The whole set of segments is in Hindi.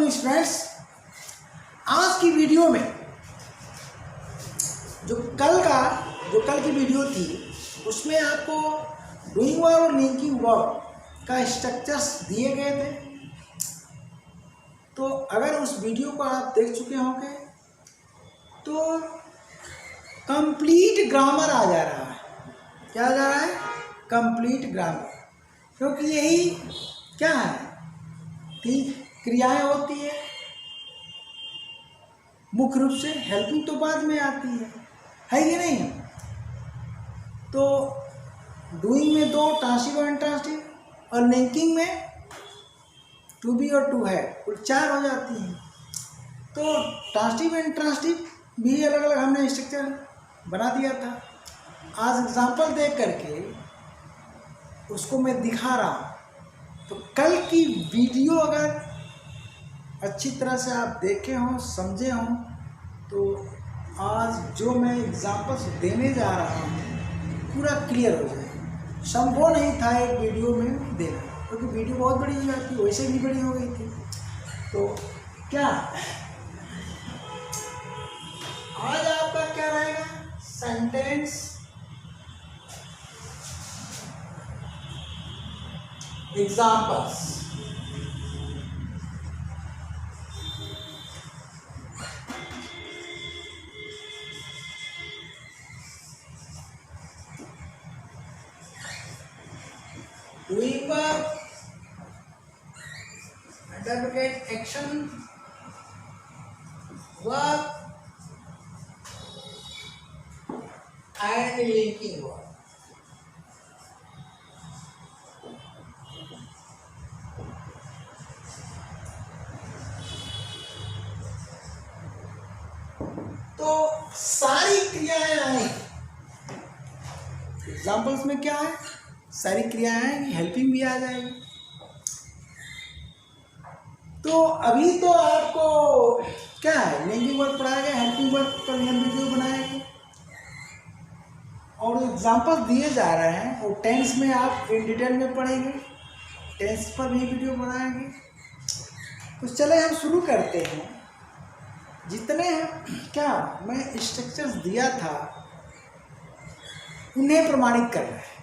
Morning students. आज की वीडियो में जो कल की वीडियो थी उसमें आपको डूइंग वर्ब और लिंकिंग वर्ब का स्ट्रक्चर्स दिए गए थे। तो अगर उस वीडियो को आप देख चुके होंगे तो कंप्लीट ग्रामर आ जा रहा है। क्या आ जा रहा है? Complete grammar. क्योंकि यही क्या है, तीन क्रियाएं होती है मुख्य रूप से। हेल्पिंग तो बाद में आती है कि नहीं? तो डूइंग में दो, ट्रांसिटिव और इंट्रांसिटिव, और लिंकिंग में टू बी और टू है, कुल 4 हो जाती हैं। तो ट्रांसिटिव और इंट्रांसिटिव भी अलग अलग हमने स्ट्रक्चर बना दिया था। आज एग्जांपल देख करके उसको मैं दिखा रहा हूँ। तो कल की वीडियो अगर अच्छी तरह से आप देखे हों, समझे हों, तो आज जो मैं एग्जांपल्स देने जा रहा हूँ पूरा क्लियर हो जाए। संभव नहीं था एक वीडियो में देना, क्योंकि वीडियो बहुत बड़ी हो जाती, वैसे भी बड़ी हो गई थी। तो क्या आज आपका क्या रहेगा? Sentence examples. Doing verb, interpret action, verb and linking verb. तो सारी क्रियाएं आए एग्जाम्पल्स में। क्या है? सारी क्रियाएं आएंगी, हेल्पिंग भी आ जाएगी। तो अभी तो आपको क्या है, लिंकिंग वर्ब पढ़ाया गया, हेल्पिंग वर्ब पर हम वीडियो बनाएंगे और एग्जाम्पल दिए जा रहे हैं। और टेंस में आप इन डिटेल में पढ़ेंगे, टेंस पर भी वीडियो बनाएंगे। तो चले हम शुरू करते हैं। जितने क्या मैं स्ट्रक्चर्स दिया था उन्हें प्रमाणित कर रहे हैं।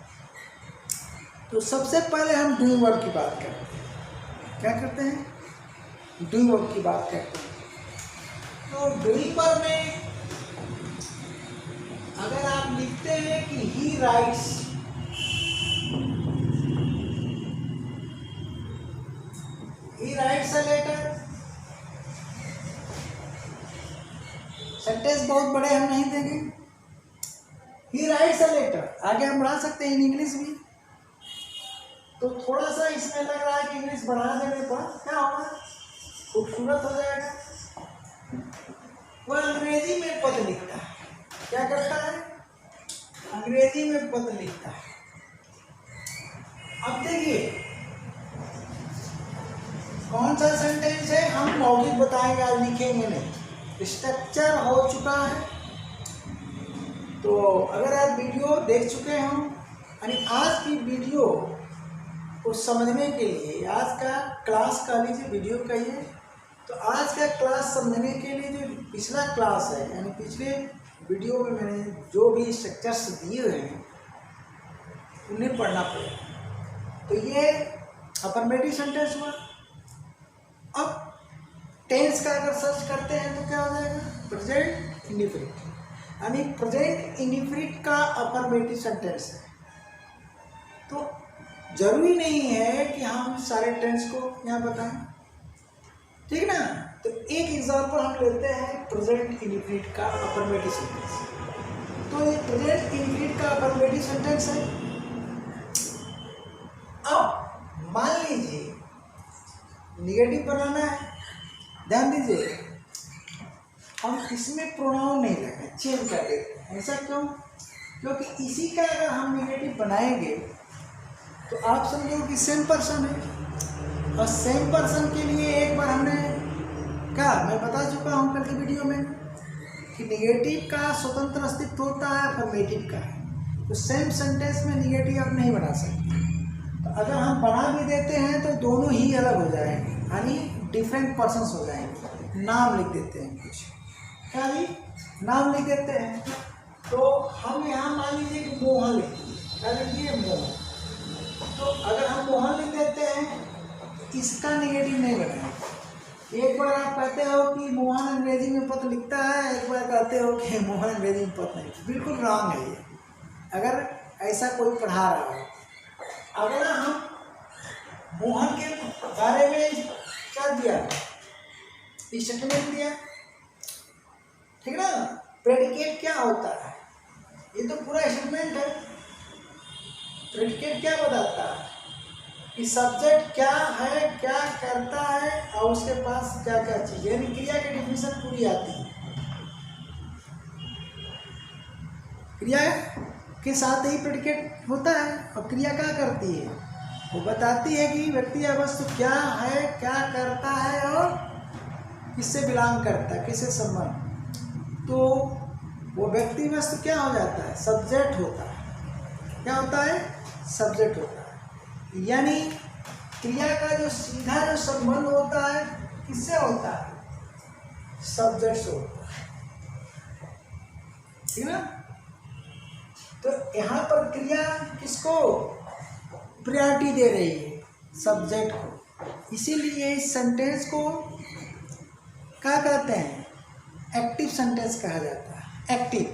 तो सबसे पहले हम डूइंग वर्ब की बात करते हैं। क्या करते हैं? डूइंग वर्ब की बात करते हैं। तो डूइंग वर्ब में अगर आप लिखते हैं कि he writes, a letter, sentence बहुत बड़े हम नहीं देंगे। ही राइट्स अ लेटर, आगे हम बढ़ा सकते हैं इन इंग्लिश भी। तो थोड़ा सा इसमें लग रहा है कि इंग्लिश बढ़ा देने पर क्या होगा, खूबसूरत हो जाएगा। वह अंग्रेजी में पद लिखता है। क्या करता है? अंग्रेजी में पद लिखता है। अब देखिए कौन सा सेंटेंस है, हम मौखिक बताएंगे, आज लिखेंगे नहीं। स्ट्रक्चर हो चुका है। तो अगर आप वीडियो देख चुके हो, यानी आज की वीडियो को समझने के लिए, आज का क्लास का लीजिए, वीडियो कहिए, तो आज का क्लास समझने के लिए जो पिछला क्लास है, यानी पिछले वीडियो में मैंने जो भी स्ट्रक्चर्स दिए हुए हैं उन्हें पढ़ना पड़ेगा। तो ये अफर्मेटिव सेंटेंस हुआ। अब टेंस का अगर सर्च करते हैं तो क्या हो जाएगा? प्रेजेंट इंडिफिनिट, यानी प्रेजेंट इंडिफिनिट का अफर्मेटिव सेंटेंस है। तो जरूरी नहीं है कि हम सारे टेंस को यहाँ बताएं, ठीक ना। तो एक एग्जांपल हम लेते हैं प्रेजेंट इंडिफिनिट का अफर्मेटिव सेंटेंस। तो ये प्रेजेंट इंडिफिनिट का अफर्मेटिव सेंटेंस है। अब मान लीजिए निगेटिव बनाना है, ध्यान दीजिए हम इसमें प्रोनाउन नहीं लगे, चेंज कर देते हैं। ऐसा क्यों? क्योंकि इसी का अगर हम निगेटिव बनाएंगे तो आप समझो कि सेम पर्सन है, और सेम पर्सन के लिए एक बार हमने क्या मैं बता चुका हूँ कल की वीडियो में कि निगेटिव का स्वतंत्र अस्तित्व होता है, अफर्मेटिव का है। तो सेम सेंटेंस में निगेटिव आप नहीं बना सकते। तो अगर हम बना भी देते हैं तो दोनों ही अलग हो जाएंगे, यानी डिफरेंट पर्सन्स हो जाएंगे। नाम लिख देते हैं कुछ, क्या जी नाम लिख देते हैं। तो हम यहाँ मान लीजिए कि मोहन लिख दिए, क्या लिखिए मोहन। तो अगर हम मोहन लिख देते हैं तो इसका नेगेटिव नहीं बनाएंगे। एक बार आप कहते हो कि मोहन अंग्रेजी में पत्र लिखता है, एक बार कहते हो कि मोहन अंग्रेजी में पत्र नहीं, बिल्कुल रॉन्ग है ये, अगर ऐसा कोई पढ़ा रहा हो। अगर हम मोहन के बारे में क्या दिया, स्टेटमेंट दिया, ठीक ना। प्रेडिकेट क्या होता है, ये तो पूरा स्टेटमेंट है। प्रेडिकेट क्या बताता है कि सब्जेक्ट क्या है, क्या करता है और उसके पास क्या क्या चीज़, यानी क्रिया की डिफिनेशन पूरी आती है। क्रिया के साथ ही प्रेडिकेट होता है और क्रिया क्या करती है, वो बताती है कि व्यक्ति या वस्तु क्या है, क्या करता है और किससे बिलोंग करता है, किससे संबंध। तो वो व्यक्ति वस्तु क्या हो जाता है, सब्जेक्ट होता है। क्या होता है, सब्जेक्ट होता है। यानी क्रिया का जो सीधा जो संबंध होता है किससे होता है, सब्जेक्ट से होता है, ठीक ना। तो यहाँ पर क्रिया किसको प्रायोरिटी दे रही है, सब्जेक्ट को। इसीलिए इस सेंटेंस को क्या कहते हैं, एक्टिव सेंटेंस कहा जाता है। एक्टिव,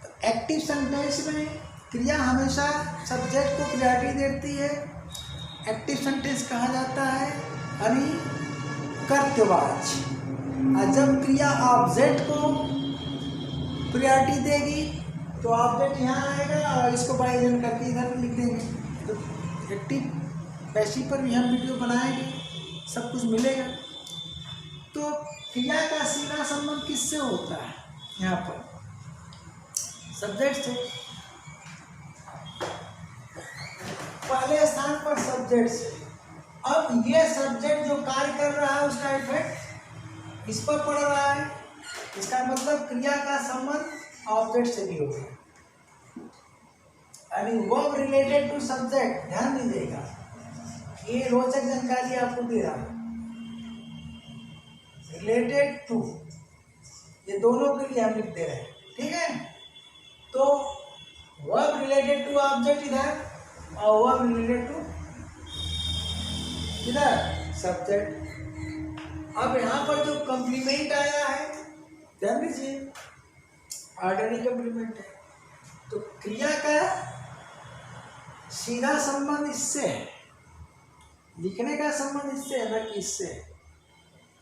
तो एक्टिव सेंटेंस में क्रिया हमेशा सब्जेक्ट को प्रायोरिटी देती है, एक्टिव सेंटेंस कहा जाता है। यानी कर्तव्यवाची, और जब क्रिया ऑब्जेक्ट को प्रायोरिटी देगी तो ऑब्जेक्ट यहाँ आएगा और इसको बाई जन करके इधर लिख देंगे। तो एक्टिव पैसिव पर भी हम वीडियो बनाएंगे, सब कुछ मिलेगा। तो क्रिया का सीधा संबंध किससे होता है, यहाँ पर सब्जेक्ट से। पहले स्थान पर सब्जेक्ट से। अब ये सब्जेक्ट जो कार्य कर रहा है उसका इफेक्ट इस पर पड़ रहा है, इसका मतलब क्रिया का संबंध ऑब्जेक्ट से भी होगा। यानी वर्ब रिलेटेड टू सब्जेक्ट, ध्यान दीजिएगा, ये रोचक जानकारी आपको दे रहा हूं। रिलेटेड टू, ये दोनों के लिए हम लिख दे रहे हैं, ठीक है। तो वर्ब रिलेटेड टू ऑब्जेक्ट इधर और वर्ब रिलेटेड टू इधर सब्जेक्ट। अब यहाँ पर जो कॉम्प्लीमेंट आया है, ध्यान दीजिए, ऑर्डनरी कॉम्प्लीमेंट है। तो क्रिया का सीधा संबंध इससे है, लिखने का संबंध इससे है, न कि इससे है।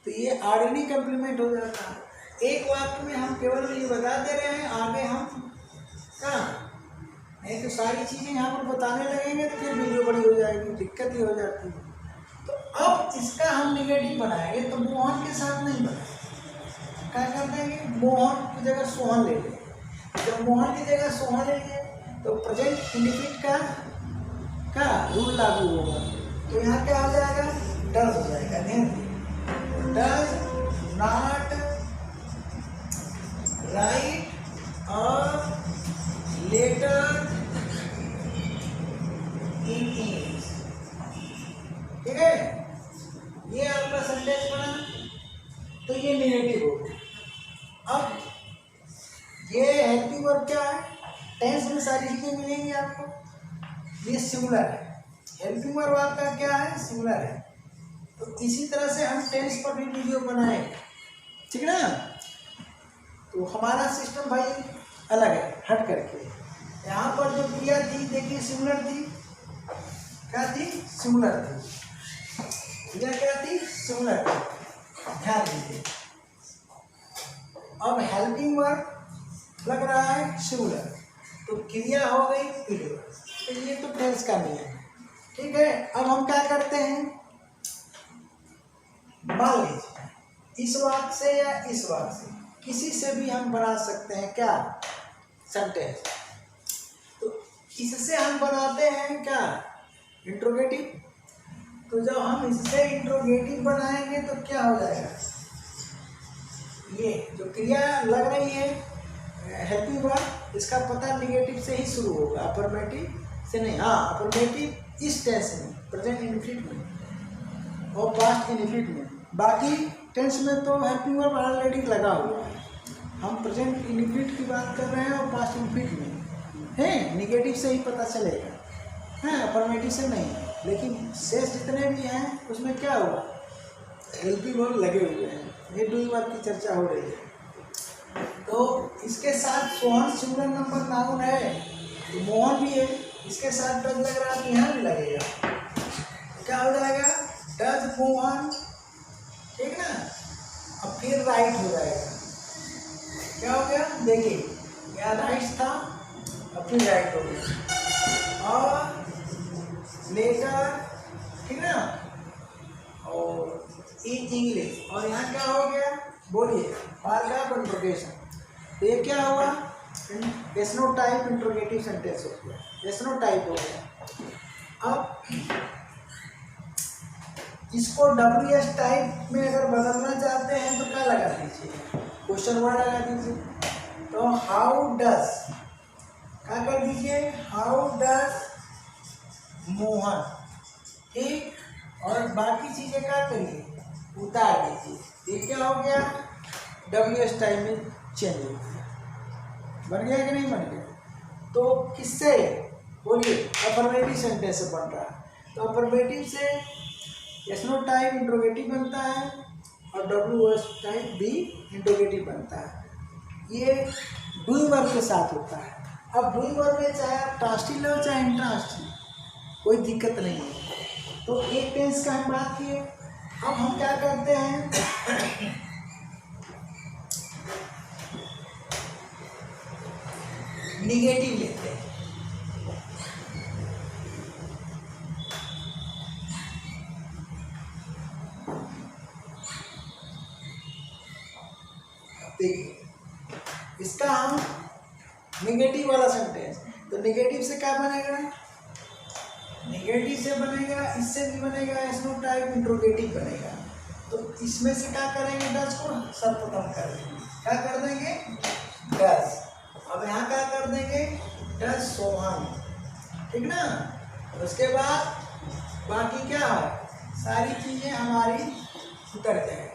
तो ये ऑर्डनरी कॉम्प्लीमेंट हो जाता है। एक वाक्य में हम केवल ये बता दे रहे हैं, आगे हम क्या नहीं तो सारी चीज़ें यहाँ पर बताने लगेंगे तो फिर वीडियो बड़ी हो जाएगी, दिक्कत ही हो जाती है। तो अब इसका हम निगेटिव बनाएंगे, तो मोहन के साथ नहीं बनाएंगे, क्या कर देंगे, मोहन की जगह सोहन ले लेंगे। जब मोहन की जगह सोहन लेंगे तो प्रेजेंट इंडिफिनिट का रूल लागू होगा। तो यहाँ क्या हो जाएगा, डज हो जाएगा। Does not write a letter in English, ठीक है। ये आपका सेंटेंस बना, तो ये नेगेटिव हो गया। अब ये हेल्पिंग वर्ब क्या है, टेंस में सारी चीजें मिलेंगी आपको। ये सिंगुलर है, हेल्पिंग वर्ब आपका क्या है, सिंगुलर है। तो इसी तरह से हम टेंस पर भी वीडियो बनाएंगे, ठीक ना। तो हमारा सिस्टम भाई अलग है, हट करके। यहाँ पर जो क्रिया थी देखिए सिंगुलर थी, क्या थी, सिंगुलर थी। क्रिया क्या थी, सिंगुलर थी, ध्यान दीजिए। अब हेल्पिंग वर्ब लग रहा है सिंगुलर, तो क्रिया हो गई प्लूरल। तो ये तो टेंस का नियम है, ठीक है। अब हम क्या करते हैं, मान लीजिए इस वाक्य से या इस वाक्य से किसी से भी हम बना सकते हैं क्या, सेंटेंस। तो इससे हम बनाते हैं क्या, इंट्रोगेटिव। तो जब हम इससे इंट्रोगेटिव बनाएंगे तो क्या हो जाएगा, ये जो क्रिया लग रही है हेल्पिंग वर्ब, इसका पता निगेटिव से ही शुरू होगा, अफर्मेटिव से नहीं। हाँ, अफर्मेटिव इस टेंस में, प्रेजेंट इंडेफिनिट में और पास्ट इंडेफिनिट में बाकी टेंस में तो हेल्पिंग वर्ब ऑलरेडी लगा हुआ है। हम प्रेजेंट इंडिफिनिट की बात कर रहे हैं और पास्ट इंडिफिनिट में है, निगेटिव से ही पता चलेगा, है अफर्मेटिव से नहीं। लेकिन शेष जितने भी हैं उसमें क्या हुआ, हेल्पिंग वर्ब लगे हुए हैं। ये डूइंग वर्ब की चर्चा हो रही है। तो इसके साथ सोहन सिंगुलर नंबर नाउन है, तो मोहन भी है, इसके साथ डज लग रहा है तो यहाँ भी लगेगा। क्या हो जाएगा, डज मोहन, ठीक ना। अब फिर राइट हो जाएगा, क्या हो गया देखिए, यहाँ राइट था अब फिर राइट हो गया। और लेटर, ठीक ना, और इन इंग्लिश, और यहाँ क्या हो गया बोलिए, पैराग्राफ इंट्रोगेशन। तो ये क्या हुआ, एसनो टाइप इंट्रोगेटिव सेंटेंस हो गया, एसनो टाइप हो गया। अब इसको WS टाइप में अगर बदलना चाहते हैं तो क्या लगा दीजिए, क्वेश्चन वर्ड लगा दीजिए। तो हाउ डज, क्या कर दीजिए, हाउ डज मोहन, ठीक। और बाकी चीजें क्या करिए, उतार दीजिए। ये क्या हो गया, WS टाइप में चेंज हो गया। बन गया कि नहीं बन गया। तो किससे बोलिए, अफर्मेटिव सेंटेंस से बन रहा है। तो अफर्मेटिव से एसनो टाइप इंट्रोगेटिव बनता है और WS टाइप भी इंट्रोगेटिव बनता है। ये डूइंग वर्ब के साथ होता है। अब डूइंग वर्ब में चाहे आप ट्रांसटिव लो चाहे इंट्रांसटिव, कोई दिक्कत नहीं है। तो एक टेंस का हम बात किए। अब हम क्या करते हैं, निगेटिव लेते हैं। देखिए इसका हम निगेटिव वाला सेंटेंस, तो निगेटिव से क्या बनेगा, निगेटिव से बनेगा, इससे भी बनेगा, एसनो टाइप इंट्रोगेटिव बनेगा। तो इसमें से क्या करेंगे, डज को सर्वप्रथम कर देंगे, क्या कर देंगे, डज। अब यहाँ क्या कर देंगे, डज सोहन, ठीक ना। उसके बाद बाकी क्या है, सारी चीजें हमारी उतर जाएगी।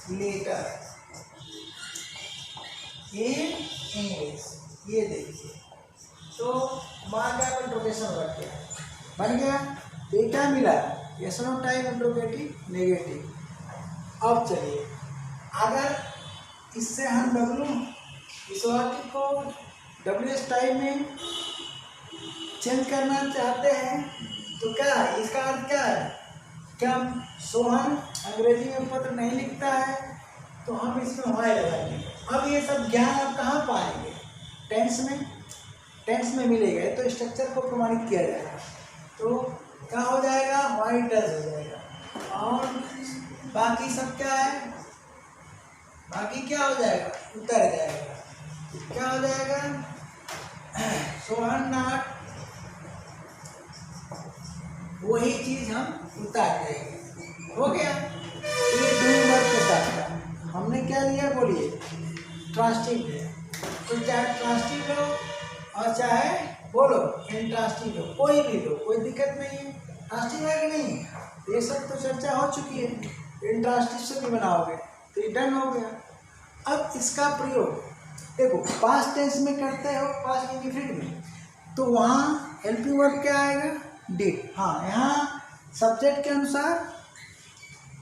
लेटर इन इंग्लिश, ये देखिए, तो मार्क का इंट्रोगेशन रख गया, बन गया। ये क्या मिला, एसनो टाइप इंट्रोगेटिव नेगेटिव। अब चलिए, अगर इससे हम इस वाक्य को WS टाइप में चेंज करना चाहते हैं तो क्या है, इसका अर्थ क्या है, क्या सोहन अंग्रेजी में पत्र नहीं लिखता है तो हम इसमें वाई लगाएंगे। अब ये सब ज्ञान आप कहाँ पाएंगे, टेंस में मिलेगा। तो स्ट्रक्चर को प्रमाणित किया जाएगा, तो क्या हो जाएगा, वाई डज हो जाएगा। और बाकी सब क्या है, बाकी क्या हो जाएगा, उतर जाएगा। क्या हो जाएगा, सोहन नॉट, वही चीज हम उतार देंगे, हो गया। ये डूइंग वर्ब के साथ था। हमने क्या लिया बोलिए, ट्रांसटिव लिया। तो चाहे ट्रांसटिव लो और चाहे बोलो इंट्रांसटिव लो, कोई भी लो, कोई दिक्कत नहीं है। ट्रांसटिव है कि नहीं, ये सब तो चर्चा हो चुकी है। इंट्रांसटिव से भी बनाओगे तो ये डन हो गया। अब इसका प्रयोग देखो, पास्ट टेंस में करते हो, पास्ट इंडिफिनिट में, तो वहाँ हेल्पिंग वर्ब क्या आएगा, डिड। हाँ, यहाँ सब्जेक्ट के अनुसार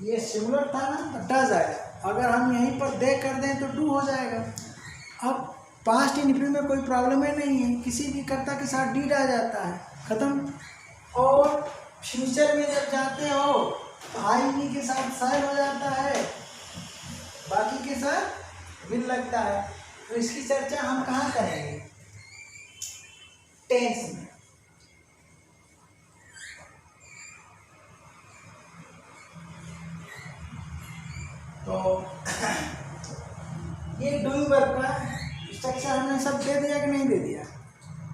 ये सिंगुलर था ना, तो डज आएगा। अगर हम यहीं पर दे कर दें तो डू हो जाएगा। अब पास्ट इंडिफिनिट में कोई प्रॉब्लम ही नहीं है, किसी भी कर्ता के साथ डिड आ जाता है, खत्म। और फ्यूचर में जब जाते हो तो आई के साथ शायद हो जाता है, बाकी के साथ विल लगता है। तो इसकी चर्चा हम कहाँ करेंगे, टेंस में। तो ये डूइंग वर्ब का स्ट्रक्चर हमने सब दे दिया कि नहीं दे दिया,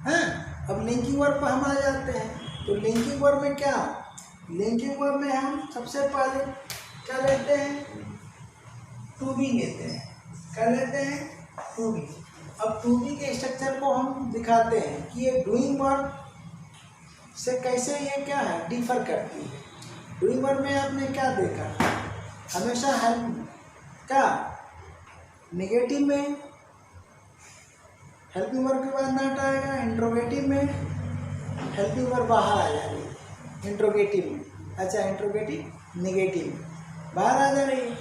हाँ। अब लिंकिंग वर्ब पर हम आ जाते हैं। तो लिंकिंग वर्ब में क्या, लिंकिंग वर्ब में हम सबसे पहले क्या लेते हैं, टू बी लेते हैं। क्या लेते हैं, टू बी। अब टू बी के स्ट्रक्चर को हम दिखाते हैं कि ये डूइंग वर्ब से कैसे ये क्या है, डिफर करती है। डूइंग वर्ब में आपने क्या देखा, हमेशा हेल्प क्या नेगेटिव में, हेल्पिंग वर्ब के बाद नॉट आएगा, इंट्रोगेटिव में हेल्पिंग वर्ब बाहर आ जाएगी इंट्रोगेटिव में। अच्छा, इंट्रोगेटिव नेगेटिव बाहर आ जा रही है।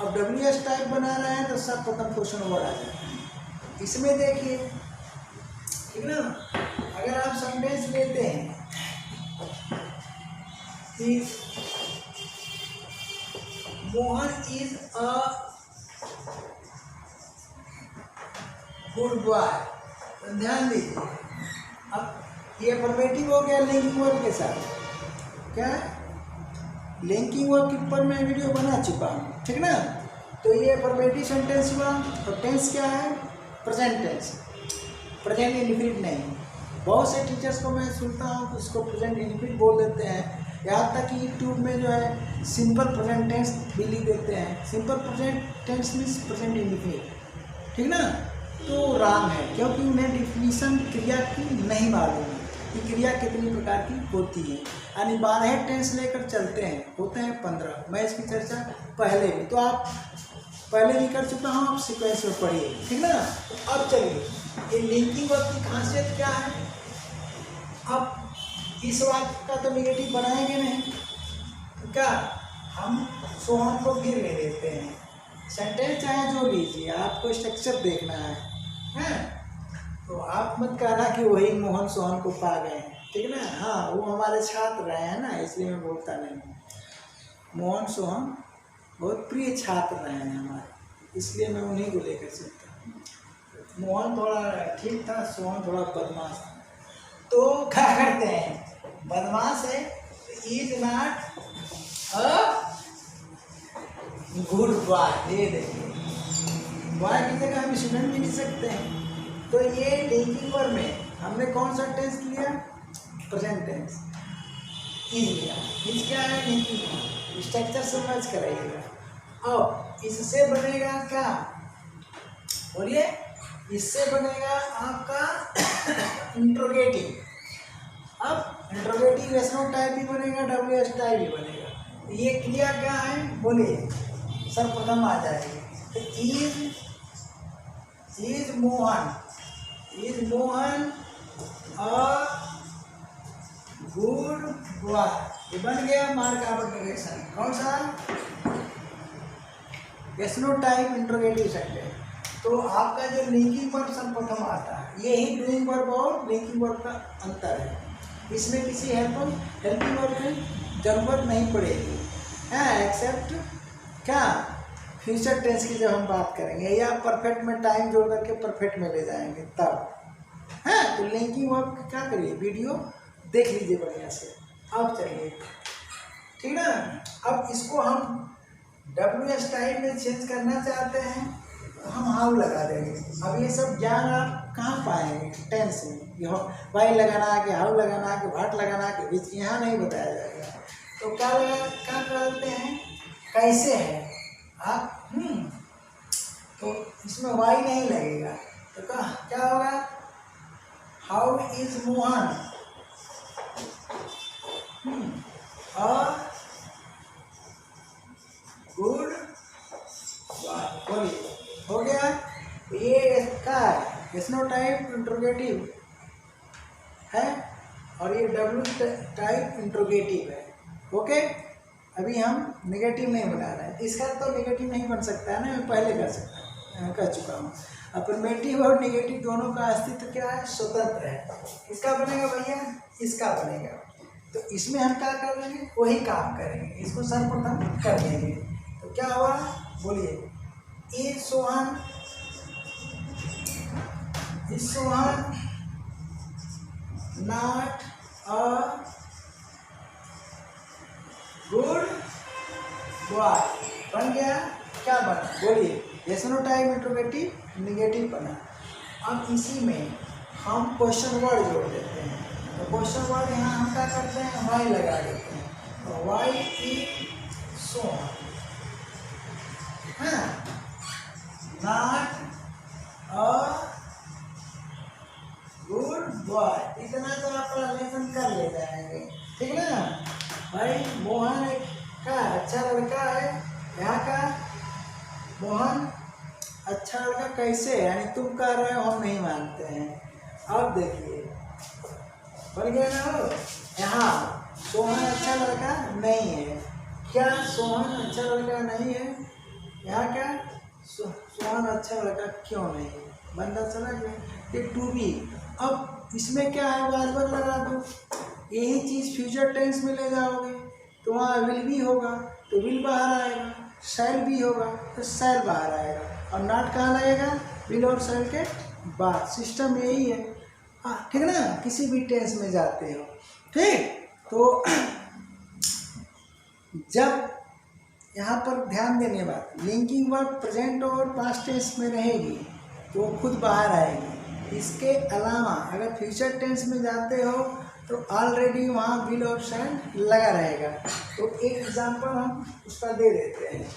अब WS टाइप बना रहे हैं तो सब प्रथम क्वेश्चन वर्ड आ जाता है। इसमें देखिए, ठीक ना, अगर आप सेंटेंस लेते हैं कि Mohan is a good boy, तो ध्यान दीजिए, अब ये अफर्मेटिव हो गया लिंकिंग वर्ब के साथ। क्या लिंकिंग वर्ब के ऊपर मैं वीडियो बना चुका हूँ, ठीक ना। तो ये अफर्मेटिव सेंटेंस हुआ, और टेंस क्या है, प्रेजेंट टेंस, प्रेजेंट इंडिफिनिट नहीं। बहुत से टीचर्स को मैं सुनता हूँ उसको प्रेजेंट इंडिफिनिट बोल देते हैं, यहाँ तक कि यूट्यूब में जो है सिंपल प्रेजेंट टेंस भी लिख देते हैं। Simple present tense means present indefinite, ठीक ना। तो रॉन्ग है, क्योंकि उन्हें डिफिनीशन क्रिया की नहीं मालूम है कि क्रिया कितनी प्रकार की होती है। यानी 12 टेंस लेकर चलते हैं, होते हैं 15। मैं इसकी चर्चा पहले भी, तो आप पहले भी कर चुका हूँ, आप सीक्वेंस में पढ़िए, ठीक ना। तो अब चलिए, ये लिंकिंग वर्ब की खासियत क्या है। अब इस वाक्य का तो नेगेटिव बनाएंगे नहीं, तो क्या हम सोहन को फिर ले लेते हैं। सेंटेंस चाहे जो लीजिए, आपको स्ट्रक्चर देखना है। तो आप मत कहना कि वही मोहन सोहन को पा गए, ठीक ना। हाँ, वो हमारे छात्र रहे हैं ना, इसलिए मैं बोलता नहीं। मोहन सोहन बहुत प्रिय छात्र रहे हैं हमारे, इसलिए मैं उन्हीं को लेकर चलता। मोहन थोड़ा ठीक था, सोहन थोड़ा बदमाश था। तो क्या करते हैं, बदमाश है, is not a good boy. ये देखिए, बॉय की जगह हम स्टूडेंट भी लिख सकते हैं। तो ये लिंकिंग वर्ब में हमने कौन सा टेंस लिया, प्रेजेंट टेंस इज लिया। इज क्या है, लिंकिंग। स्ट्रक्चर समझ कराइएगा। अब इससे बनेगा क्या, बोलिए, इससे बनेगा आपका इंट्रोगेटिव। अब इंट्रोगेटिव एसनो टाइप भी बनेगा, WS टाइप भी बनेगा। ये क्रिया क्या है, बोलिए, सर्वप्रथम आ जाएगी। तो is Mohan a good boy, ये बन गया मार्क ऑफ इंटरोगेशन। कौन सा, एसनो टाइप इंट्रोगेटिव सेंटेंस। तो आपका जो लिंकिंग वर्ब सर्वप्रथम आता है, यही डूइंग वर्ब और लिंकिंग वर्ब का अंतर है। इसमें किसी हेल्पिंग वर्ब की जरूरत नहीं पड़ेगी, एक्सेप्ट क्या, फ्यूचर टेंस की जब हम बात करेंगे, या परफेक्ट में टाइम जोड़ करके परफेक्ट में ले जाएंगे तब। तो लिंकिंग वर्ब क्या करिए, वीडियो देख लीजिए बढ़िया से। अब चलिए, ठीक ना। अब इसको हम WS टाइप में चेंज करना चाहते हैं, तो हम हाउ लगा देंगे। अब ये सब ज्ञान आप कहाँ पाएंगे, टेंस में। वाई लगाना कि हाउ लगाना कि व्हाट लगाना कि विच, यहाँ नहीं बताया जाएगा। तो क्या करते हैं, कैसे है आप, तो इसमें वाई नहीं लगेगा। तो क्या होगा, how is Mohan good boy, बोलिए, हो गया। ये क्या है, एसनो टाइप इंट्रोगेटिव है, और ये W टाइप इंट्रोगेटिव है। ओके, अभी हम नेगेटिव नहीं बना रहे हैं। इसका तो नेगेटिव नहीं बन सकता है ना, मैं पहले कर चुका हूँ। अफर्मेटिव और नेगेटिव दोनों का अस्तित्व क्या है, स्वतंत्र है। इसका बनेगा भैया, इसका बनेगा। तो इसमें हम क्या करेंगे, वही काम करेंगे, इसको सर्वप्रथम कर देंगे। तो क्या हुआ, बोलिए, is Sohan not a good boy, बन गया। क्या बना, बोलिए, एसनो टाइप इंट्रोगेटिव नेगेटिव बना। अब इसी में हम क्वेश्चन वर्ड जोड़ देते हैं। तो क्वेश्चन वर्ड यहाँ हम क्या करते हैं, वाई लगा देते हैं। तो why is Sohan not a good boy. इतना तो आप लेसन कर ले जाएंगे, ठीक ना भाई। मोहन एक अच्छा लड़का है यहाँ का मोहन, अच्छा लड़का कैसे है, यानी तुम कह रहे हो हम नहीं मानते हैं। अब देखिए बन गया ना हो, यहाँ सोहन अच्छा लड़का नहीं है। क्या सोहन अच्छा लड़का नहीं है? यहाँ क्या सोहन अच्छा लड़का क्यों नहीं है? बंदा चला गया। ये टू बी, अब इसमें क्या है, बार बार लगा दो। यही चीज़ फ्यूचर टेंस में ले जाओगे तो वहाँ विल भी होगा तो विल बाहर आएगा, शैल भी होगा तो शैल बाहर आएगा, और नॉट कहाँ लगेगा? विल और शैल के बाद। सिस्टम यही है, ठीक ना, किसी भी टेंस में जाते हो। ठीक, तो जब यहाँ पर ध्यान देने बात, लिंकिंग वर्ब प्रेजेंट और पास्ट टेंस में रहेगी तो वो खुद बाहर आएगी। इसके अलावा अगर फ्यूचर टेंस में जाते हो तो ऑलरेडी वहाँ विल और शैल लगा रहेगा। तो एक एग्जांपल हम उसका दे देते हैं।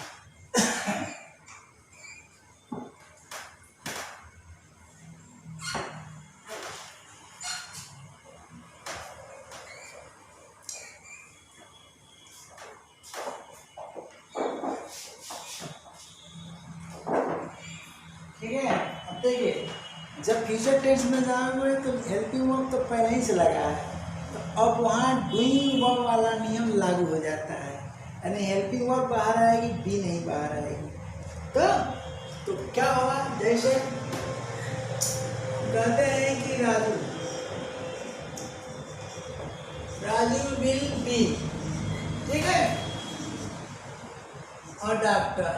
ठीक है, अब देखिए जब फ्यूचर टेंस में जाओगे तो हेल्पिंग वर्ब तो पहले ही से लगा है, तो अब वहाँ डूइंग वर्ब वाला नियम लागू हो जाता है, यानी हेल्पिंग वर्ब बाहर आएगी, बी नहीं बाहर आएगी। तो क्या होगा, जैसे कहते हैं कि राजू विल बी, ठीक है, और डॉक्टर,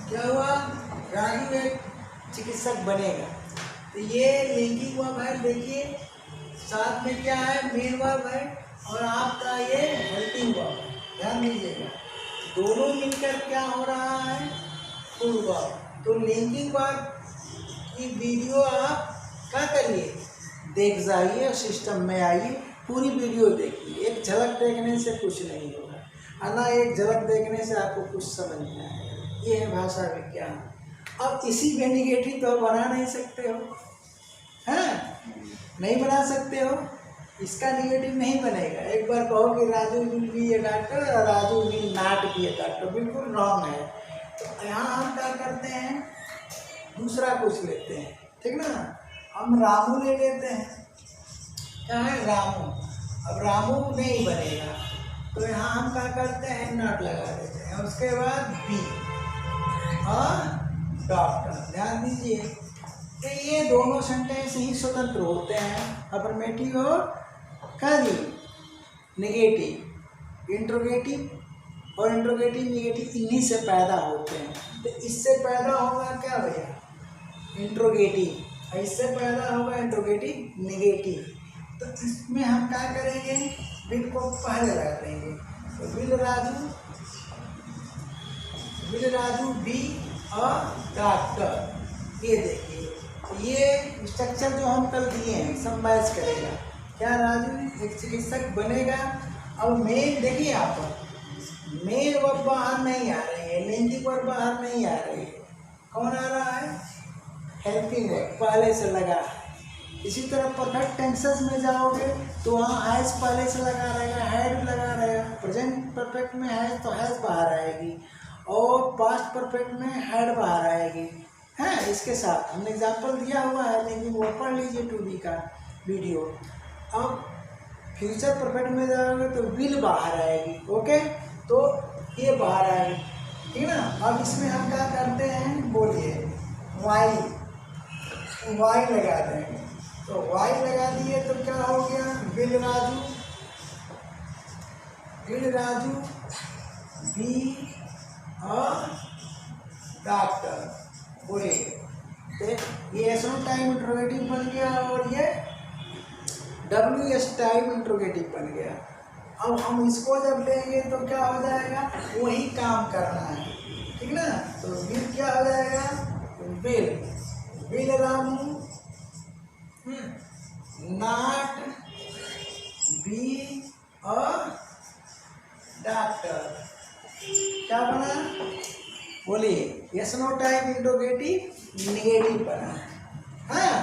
क्या हुआ, राजू एक चिकित्सक बनेगा। तो ये लिंकिंग वर्ब है, देखिए साथ में क्या है, मेन वर्ब है, और आपका ये हेल्पिंग वर्ब है, ध्यान दीजिएगा। दोनों मिलकर क्या हो रहा है, फुल वर्ब। तो लिंकिंग वर्ब की वीडियो आप क्या करिए, देख जाइए और सिस्टम में आइए, पूरी वीडियो देखिए। एक झलक देखने से कुछ नहीं होगा, अना एक झलक देखने से आपको कुछ समझ में आएगा। ये है भाषा विज्ञान। अब इसी में निगेटिव तो बना नहीं सकते हो, हैं? नहीं बना सकते हो, इसका निगेटिव नहीं बनेगा। एक बार कहो कि Raju will be a doctor और Raju will not be a doctor, बिल्कुल रॉन्ग है। तो यहाँ हम क्या करते हैं, दूसरा कुछ लेते हैं, ठीक ना, हम रामू ले लेते हैं, क्या है रामू। अब रामू नहीं बनेगा तो यहाँ हम क्या करते हैं, नॉट लगा देते हैं, उसके बाद बी और डॉक्टर। ध्यान दीजिए कि ये दोनों सेंटेंस ही स्वतंत्र होते हैं, अफर्मेटिव और नेगेटिव। इंट्रोगेटिव और इंट्रोगेटिव निगेटिव इन्हीं से पैदा होते हैं। तो इससे पैदा होगा क्या भैया, इंट्रोगेटिव, इससे पैदा होगा इंट्रोगेटिव निगेटिव। तो इसमें हम क्या करेंगे, विल को पहले लगा देंगे। तो विल राजू बी और डॉक्टर। ये देखिए ये स्ट्रक्चर जो हम कल दिए हैं सब मैच करेगा। क्या राजू एक चिकित्सक बनेगा। अब मेन देखिए आप, मेन वर्ब बाहर नहीं आ रही है, लिंकिंग वर्ब बाहर नहीं आ रही है, कौन आ रहा है, हेल्पिंग वर्ब पहले से लगा है। इसी तरह परफेक्ट टेंसेस में जाओगे तो वहाँ हैज पहले से लगा रहेगा, हैड लगा रहेगा। प्रेजेंट परफेक्ट में हैज तो हैज बाहर आएगी, और पास्ट परफेक्ट में हैड बाहर आएगी, है। इसके साथ हमने एग्जाम्पल दिया हुआ है, लेकिन वो पढ़ लीजिए टू बी का वीडियो। अब फ्यूचर परफेक्ट में जाओगे तो विल बाहर आएगी, ओके, तो ये बाहर आएगी, ठीक ना। अब इसमें हम क्या करते हैं, बोलिए वाई लगा देंगे। तो वाई लगा दिए तो क्या हो गया, विल राजू बी और डॉक्टर, बोलिए। ये एस टाइम इंट्रोगेटिव बन गया और ये WS टाइम इंट्रोगेटिव बन गया। अब हम इसको जब लेंगे तो क्या हो जाएगा, वही काम करना है, ठीक ना। तो विल क्या हो जाएगा, विल रामू नॉट बी और डॉक्टर, क्या बना, बोलिए। Yes no type interrogative negative बना, हाँ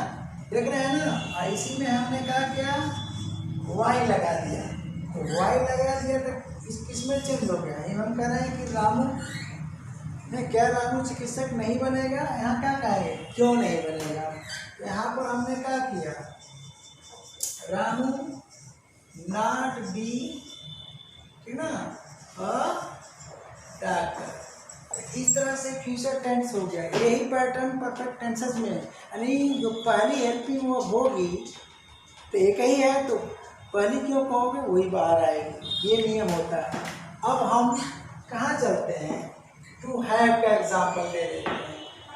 देख रहे हैं ना। इसी में हमने क्या किया, वाई लगा दिया। तो वाई लगा दिया तो इसमें चेंज हो गया। हम कह रहे हैं कि रामू नहीं, क्या रामू चिकित्सक नहीं बनेगा? यहाँ क्या कहेंगे, क्यों नहीं बनेगा? यहाँ पर हमने क्या किया, रामू नॉट बी, ठीक ना, अ डॉक्टर। इस तरह से फ्यूचर टेंस हो गया। यही पैटर्न परफेक्ट टेंसेस में, यानी जो पहली हेल्पिंग वर्ब होगी तो एक ही है, तो पहली क्यों कहोगे वही बाहर आएगी, ये नियम होता है। अब हम कहाँ चलते हैं, टू हैव का एग्जाम्पल ले लेते हैं।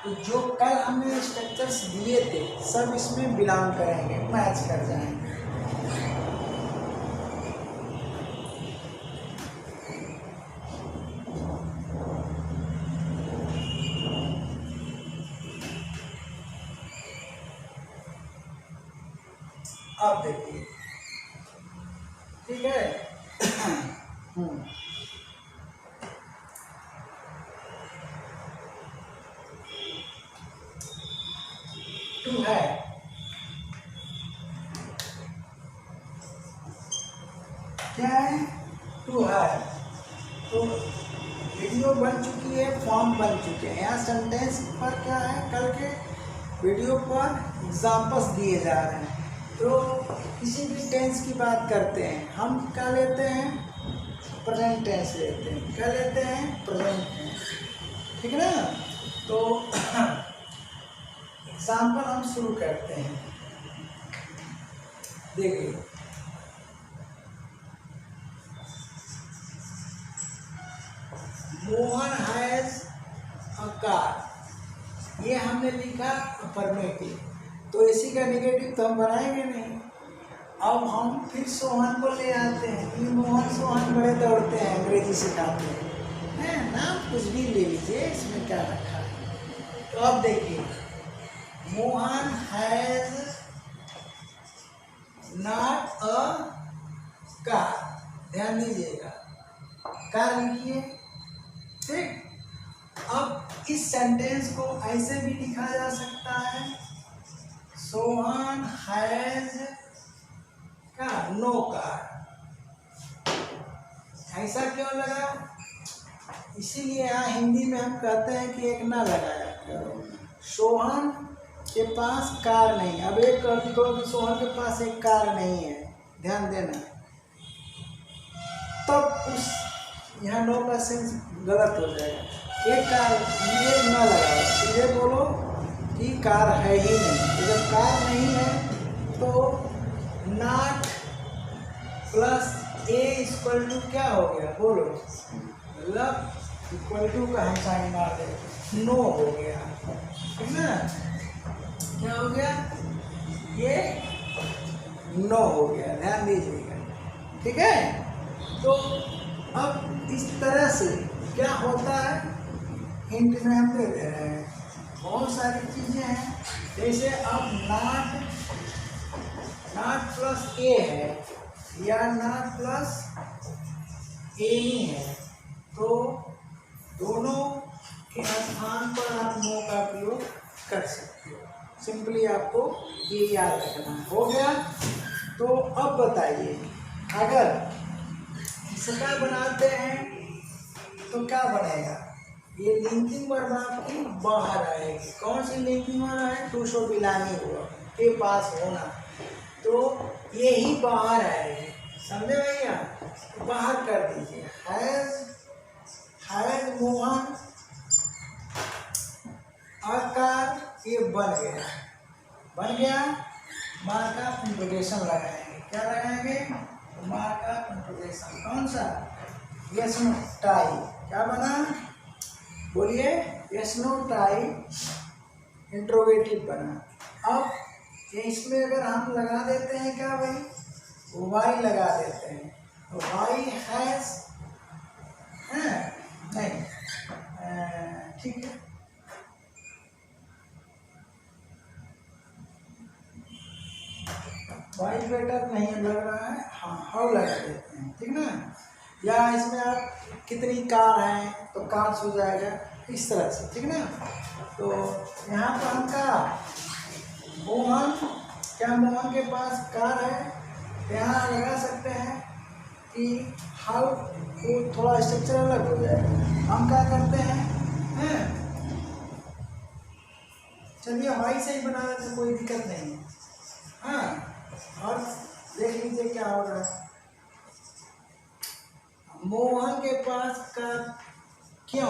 तो जो कल हमने स्ट्रक्चर्स दिए थे सब इसमें बिलोंग करेंगे, मैच कर जाएंगे। अब देखिए, ठीक है। टू है, क्या है, टू है। तो वीडियो बन चुकी है, फॉर्म बन चुके हैं। यहाँ सेंटेंस पर क्या है, कल के वीडियो पर एग्जाम्पल्स दिए जा रहे हैं। तो किसी भी टेंस की बात करते हैं, हम क्या लेते हैं, प्रेजेंट टेंस लेते हैं। क्या लेते हैं, प्रेजेंट टेंस, ठीक है ना। तो एग्जाम्पल हम शुरू करते हैं। देखिए, मोहन हैज अ कार, ये हमने लिखा अफर्मेटिव, तो इसी का नेगेटिव तो हम बनाएंगे नहीं। अब हम फिर सोहन को ले आते हैं कि मोहन सोहन बड़े दौड़ते हैं, अंग्रेजी सिखाते हैं, नाम कुछ भी ले लीजिए, इसमें क्या रखा है। तो अब देखिए, Mohan has not a car, ध्यान दीजिएगा, कार लिखिए, ठीक। अब इस सेंटेंस को ऐसे भी लिखा जा सकता है, Sohan has car, no car. ऐसा क्यों लगा, इसीलिए यहाँ हिंदी में हम कहते हैं कि एक ना लगाया करो। सोहन के पास कार नहीं। अब एक कहो कि सोहन के पास एक कार नहीं है, ध्यान देना, तब उस यहाँ नो का सेंस गलत हो जाएगा। एक कार, ये ना लगाओ, सीधे बोलो कि कार है ही नहीं। तो जब कार नहीं है तो not plus A equal to क्या हो गया, बोलो, मतलब इक्वल टू का हम साइन मार दे, नो हो गया, ठीक ना। क्या हो गया, ये नो हो गया, ध्यान दीजिएगा, ठीक है। तो अब इस तरह से क्या होता है, हिंट में हम दे दे रहे हैं, बहुत सारी चीज़ें हैं। जैसे अब नॉट प्लस ए है या नॉट प्लस ए ही है, तो दोनों के स्थान पर आप नो का प्रयोग कर सकते हो। सिंपली आपको ये याद रखना है। हो गया। तो अब बताइए, अगर इसका बनाते हैं तो क्या बनेगा, ये लिंकिंग वर्ब आपकी बाहर आएगी। कौन सी लिंकिंग वर्ब है, टू शो बिलोंगिंग हुआ के पास होना, तो ये ही बाहर आएगी, समझे भैया। तो बाहर कर दीजिए, हैज मोहन आकार, ये बन गया, मार्का पंक्चुएशन लगाएंगे। क्या लगाएंगे, मार्का पंक्चुएशन। कौन सा, यस नो टाई, क्या बना, बोलिए, यस नो टाई इंट्रोगेटिव बना। अब इसमें अगर हम लगा देते हैं क्या भाई, वाई लगा देते हैं, तो वाई हैज, नहीं, ठीक है, वाई बेटर नहीं लग रहा है, हाँ हाउ लगा देते हैं, ठीक ना। या इसमें आप कितनी कार हैं तो कार्स हो जाएगा, इस तरह से, ठीक ना। तो यहाँ पर हम का मोहन, क्या मोहन के पास कार है, यहाँ लगा सकते हैं कि हाउ वो थोड़ा स्ट्रक्चर अलग हो जाएगा। हम क्या करते हैं चलिए वाई से ही बना देते, कोई दिक्कत नहीं है। हाँ, और देख लीजिए क्या हो रहा है। मोहन के पास का क्यों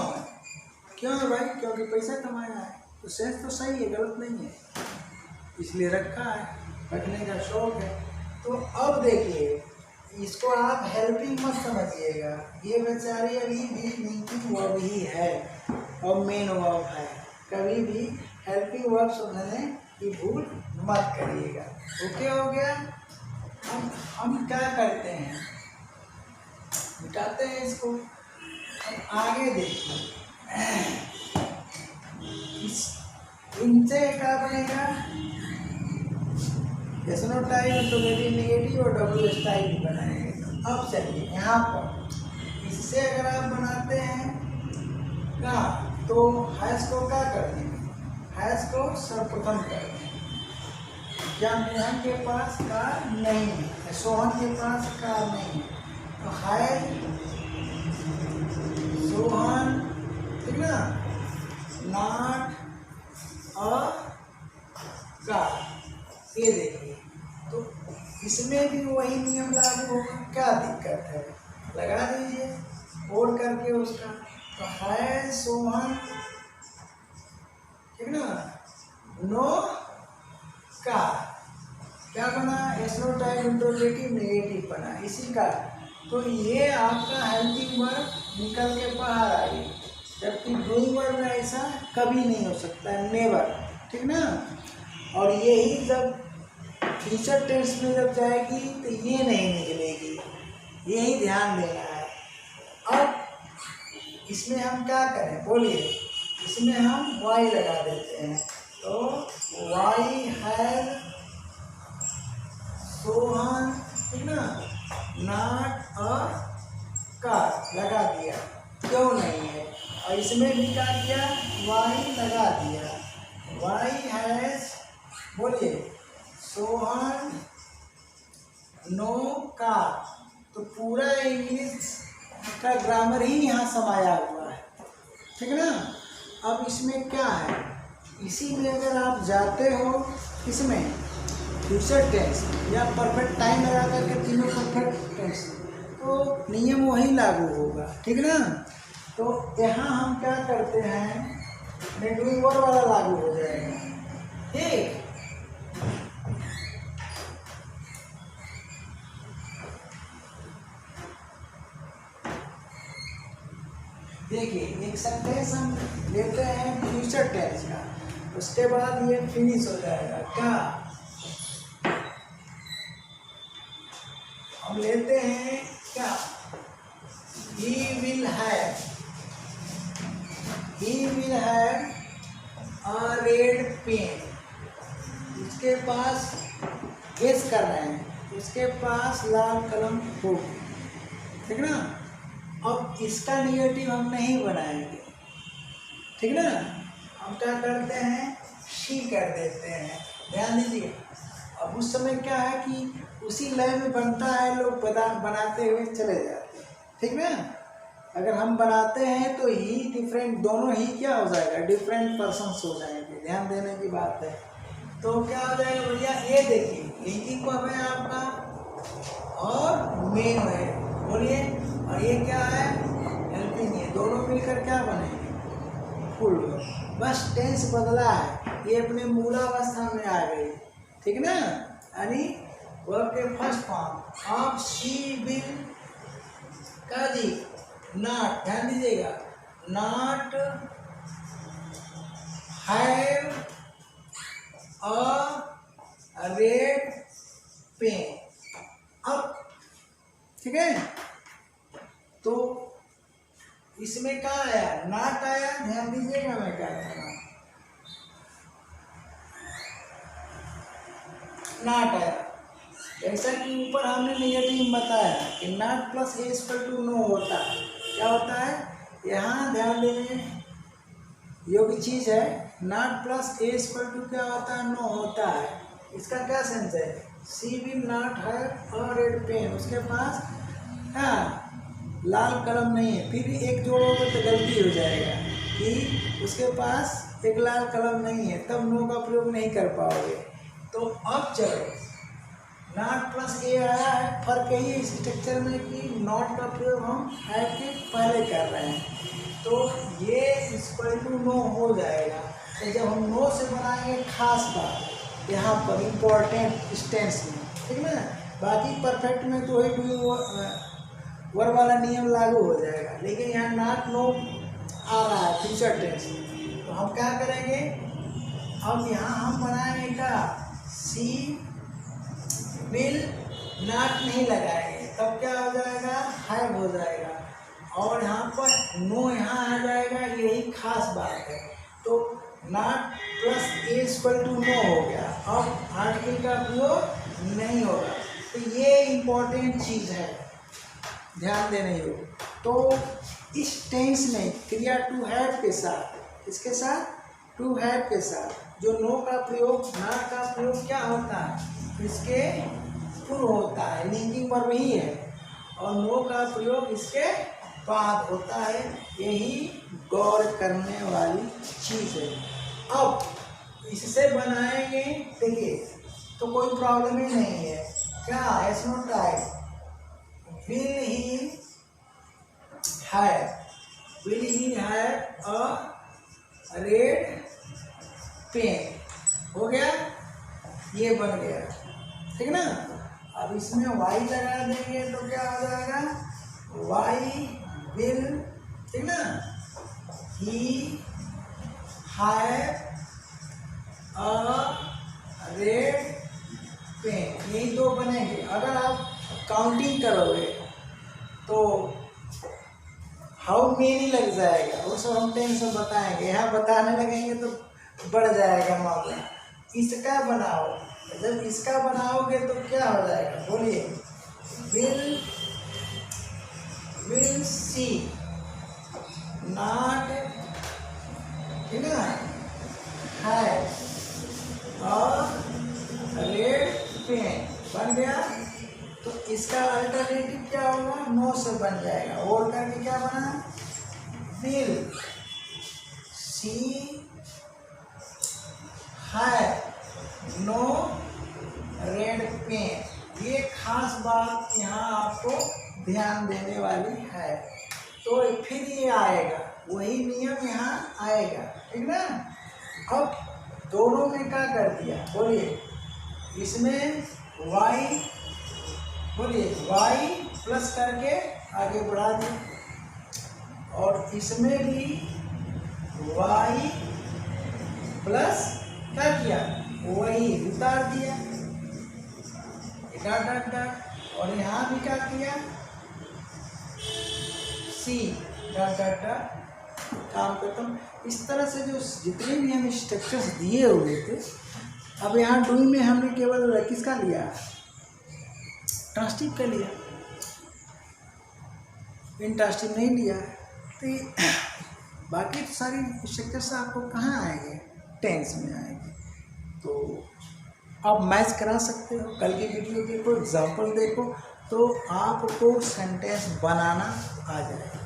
है भाई? क्योंकि पैसा कमाया है, तो सेंस तो सही है, गलत नहीं है, इसलिए रखा है, रखने का शौक है। तो अब देखिए, इसको आप हेल्पिंग मत समझिएगा, ये बेचारी अभी भी लिंकिंग वर्ब ही है और मेन वर्ब है। कभी भी हेल्पिंग वर्ब समझने की भूल मत करिएगा। ओके हो गया। हम क्या करते हैं, मिटाते हैं इसको। अब आगे देखिए, इनसे क्या बनेगा, एसनो टाइप, इंट्रोगेटिव नेगेटिव और डब्ल्यू एस टाइप बनाएंगे। अब चलिए यहाँ पर इससे अगर आप बनाते हैं क्या, तो हैश को क्या कर देंगे, हैश को सर्वप्रथम कर देंगे। क्या मोहन के पास कार नहीं है, सोहन के पास कार नहीं है, तो है सोहन, ठीक ना, नॉट अ कार। ये देखिए, तो इसमें भी वही नियम लागू होगा। क्या दिक्कत है, लगा दीजिए और करके उसका। तो है सोहन, ठीक ना, नो कार, क्या बना, एसनो टाइप इंट्रोगेटिव नेगेटिव बना इसी का। तो ये आपका हेल्पिंग वर्ब निकल के बाहर आई, जबकि डूइंग वर्ब में ऐसा कभी नहीं हो सकता है, नेवर, ठीक ना। और यही जब फ्यूचर टेंस में जब जाएगी तो ये नहीं निकलेगी, यही ध्यान देना है। अब इसमें हम क्या करें बोलिए, इसमें हम वाई लगा देते हैं। तो वाई है सोहन, ठीक ना, नॉट अ कार लगा दिया, क्यों नहीं है। और इसमें भी क्या किया, वाई लगा दिया, वाई हैज, बोलिए, सोहन नो कार। तो पूरा इंग्लिश का ग्रामर ही यहाँ समाया हुआ है, ठीक है ना। अब इसमें क्या है, इसी में अगर आप जाते हो इसमें फ्यूचर टेंस या परफेक्ट टाइम लगा करके तीनों परफेक्ट टेंस, तो नियम वही लागू होगा, ठीक ना। तो यहाँ हम क्या करते हैं, डूइंग वर्ब वाला लागू हो जाएगा, ठीक। देखिए, एक सेंटेंस हम लेते हैं फ्यूचर टेंस का, उसके बाद ये फिनिश हो जाएगा। क्या हम लेते हैं, क्या, he will have a red pen. उसके पास, गेस कर रहे हैं, उसके पास लाल कलम होगी, ठीक ना। अब इसका निगेटिव हम नहीं बनाएंगे, ठीक ना। हम क्या करते हैं, शी कर देते हैं, ध्यान दीजिए। अब उस समय क्या है कि उसी लय में बनता है, लोग बनाते हुए चले जाते हैं, ठीक ना। अगर हम बनाते हैं तो ही डिफरेंट, दोनों ही क्या हो जाएगा, डिफरेंट पर्सन्स हो जाएंगे, ध्यान देने की बात है। तो क्या हो जाएगा भैया, ये देखिए लिंकिंग को है आपका और मेन है, बोलिए, और ये क्या है, हेल्पिंग है, दोनों मिलकर क्या बनेंगे, फुल। बस टेंस बदला है, ये अपने मूलावस्था में आ गई, ठीक ना। यानी वर्ब के first form of she will का जी नॉट, ध्यान दीजिएगा, not have a red pen. अब ठीक है, तो इसमें क्या आया, नॉट आया, ध्यान दीजिएगा मैं क्या कह रहा हूं, नॉट आया। जैसा कि ऊपर हमने नेगेटिव बताया कि not plus A equal to no होता है, क्या होता है, यहाँ ध्यान देने योग्य चीज है, not plus A equal to क्या होता है, नो होता है। इसका क्या सेंस है, she will not have a red pen, उसके पास हाँ लाल कलम नहीं है, फिर एक जोड़ोगे तो गलती हो जाएगा कि उसके पास एक लाल कलम नहीं है, तब नो का प्रयोग नहीं कर पाओगे। तो अब चलो नॉट प्लस ए आया है, फर्क यही है इस स्ट्रक्चर में कि नॉट का प्रयोग हम हैड के पहले कर रहे हैं, तो ये इक्वल टू नो हो जाएगा। तो जब हम नो से बनाएंगे खास बात यहाँ पर इम्पोर्टेंट स्टेंस में, ठीक ना, बाकी परफेक्ट में तो वही डू वर वाला नियम लागू हो जाएगा, लेकिन यहाँ नॉट नो आ रहा है फ्यूचर टेंस, तो हम क्या करेंगे, अब यहाँ हम बनाएंगे क्या, सी विल नॉट नहीं लगाएंगे, तब क्या हो जाएगा, हैव हो जाएगा, और यहाँ पर नो यहाँ आ जाएगा, यही खास बात है। तो not plus A equal to no हो गया, अब आर्टिकल का प्रयोग नहीं होगा। तो ये इम्पोर्टेंट चीज़ है, ध्यान देने योग्य। तो इस टेंस में क्रिया टू हैव के साथ, इसके साथ टू हैव के साथ जो नो का प्रयोग, नॉट का प्रयोग क्या होता है, इसके पूर्व होता है, लिंकिंग वर्ब ही है, और नो का प्रयोग इसके बाद होता है, यही गौर करने वाली चीज़ है। अब इससे बनाएंगे, देखिए तो कोई प्रॉब्लम ही नहीं है, क्या yes no type will he have a red pen, हो गया, ये बन गया, ठीक ना। अब इसमें वाई लगा देंगे तो क्या हो जाएगा, वाई विल, ठीक ना, he have a red pen, यही दो बनेंगे। अगर आप काउंटिंग करोगे तो हाउ मेनी लग जाएगा, वो सब हम टेंस में बताएंगे, यहाँ बताने लगेंगे तो बढ़ जाएगा मामला। इसका बनाओ, जब इसका बनाओगे तो क्या हो जाएगा, बोलिए, विल सी नॉट, ठीक है, हैव अ रेड पेन, बन गया। तो इसका अल्टरनेटिव क्या होगा, नो से बन जाएगा, और करके क्या बना, will she have no red pen. ये खास बात यहाँ आपको ध्यान देने वाली है। तो फिर ये आएगा, वही नियम यहाँ आएगा, ठीक ना। अब दोनों में क्या कर दिया, बोलिए, इसमें y, बोलिए y प्लस करके आगे बढ़ा दिया, और इसमें भी y प्लस क्या किया, वही उतार दिया, डॉट डॉट डॉट, और यहाँ भी क्या किया, सी डॉट डॉट डॉट, काम खत्म। इस तरह से जो जितने भी हमें स्ट्रक्चर्स दिए हुए थे, अब यहाँ डूइंग में हमने केवल किसका लिया, ट्रांसटिव का लिया, इंट्रांसटिव नहीं लिया। तो बाकी तो सारी स्ट्रक्चर्स आपको कहाँ आएंगे, टेंस में आएंगे। तो आप मैच करा सकते हो, कल की वीडियो देखो, एग्जाम्पल देखो, तो आपको सेंटेंस बनाना आ जाएगा।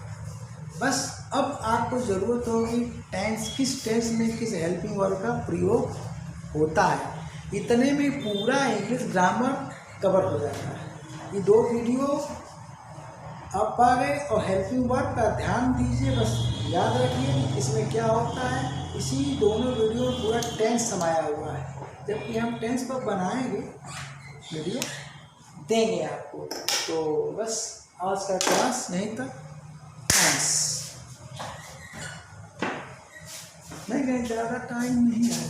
बस अब आपको ज़रूरत होगी टेंस, किस टेंस में किस हेल्पिंग वर्ब का प्रयोग होता है, इतने में पूरा इंग्लिश ग्रामर कवर हो जाता है। ये दो वीडियो आप पा गए, और हेल्पिंग वर्ब का ध्यान दीजिए, बस याद रखिए इसमें क्या होता है। इसी दोनों वीडियो में पूरा टेंस समाया हुआ है, जबकि हम टेंस पर बनाएंगे वीडियो देंगे आपको। तो बस आज का क्लास नहीं था, थैंक्स। नहीं ज़्यादा टाइम नहीं है।